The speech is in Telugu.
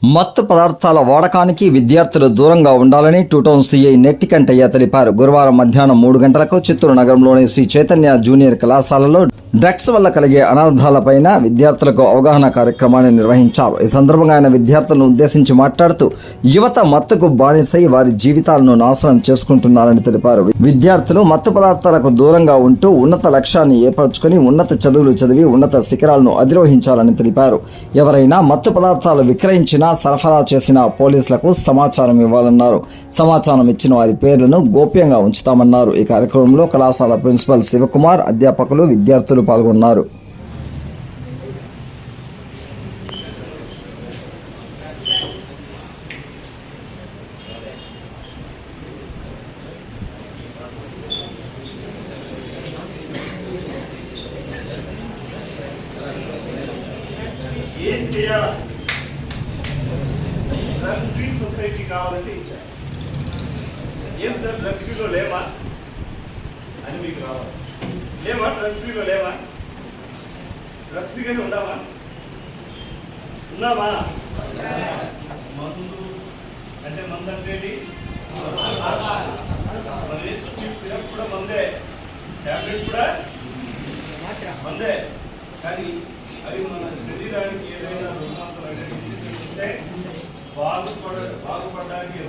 మత్తు పదార్థాల వాడకానికి విద్యార్థులు దూరంగా ఉండాలని టూటౌన్ సీఐ నెట్టికంటయ్య తెలిపారు. గురువారం మధ్యాహ్నం 3 గంటలకు చిత్తూరు నగరంలోని శ్రీ చైతన్య జూనియర్ కళాశాలలో డ్రగ్స్ వల్ల కలిగే అనర్థాలపైన విద్యార్థులకు అవగాహన కార్యక్రమాన్ని నిర్వహించారు. ఈ సందర్భంగా ఆయన విద్యార్థులను ఉద్దేశించి మాట్లాడుతూ యువత మత్తుకు బానిసై వారి జీవితాలను నాశనం చేసుకుంటున్నారని తెలిపారు. విద్యార్థులు మత్తు పదార్థాలకు దూరంగా ఉంటూ ఉన్నత లక్ష్యాన్ని ఏర్పరచుకుని ఉన్నత చదువులు చదివి ఉన్నత శిఖరాలను అధిరోహించాలని తెలిపారు. ఎవరైనా మత్తు పదార్థాలు విక్రయించినా సరఫరా చేసిన పోలీసులకు సమాచారం ఇవ్వాలన్నారు. సమాచారం ఇచ్చిన వారి పేర్లను గోప్యంగా ఉంచుతామన్నారు. ఈ కార్యక్రమంలో కళాశాల ప్రిన్సిపల్ శివకుమార్, అధ్యాపకులు, విద్యార్థులు పాల్గొన్నారు. ఏం చేయాలా? డ్రగ్ ఫ్రీ సొసైటీ కావాలంటే ఇచ్చారు. ఏం సార్ డ్రగ్ ఫ్రీలో లేవా అని మీకు రావాలి. లేవా? డ్రగ్ ఫ్రీలో లేవా? డ్రగ్ ఫ్రీగానే ఉండావా? ఉన్నావా? మందు అంటే మందు అంటే సిరప్ కూడా మందే, టాబ్లెట్ కూడా మందే. కానీ అవి మన శరీరానికి ఏదైనా రుణాంతరం బాగుపడడానికి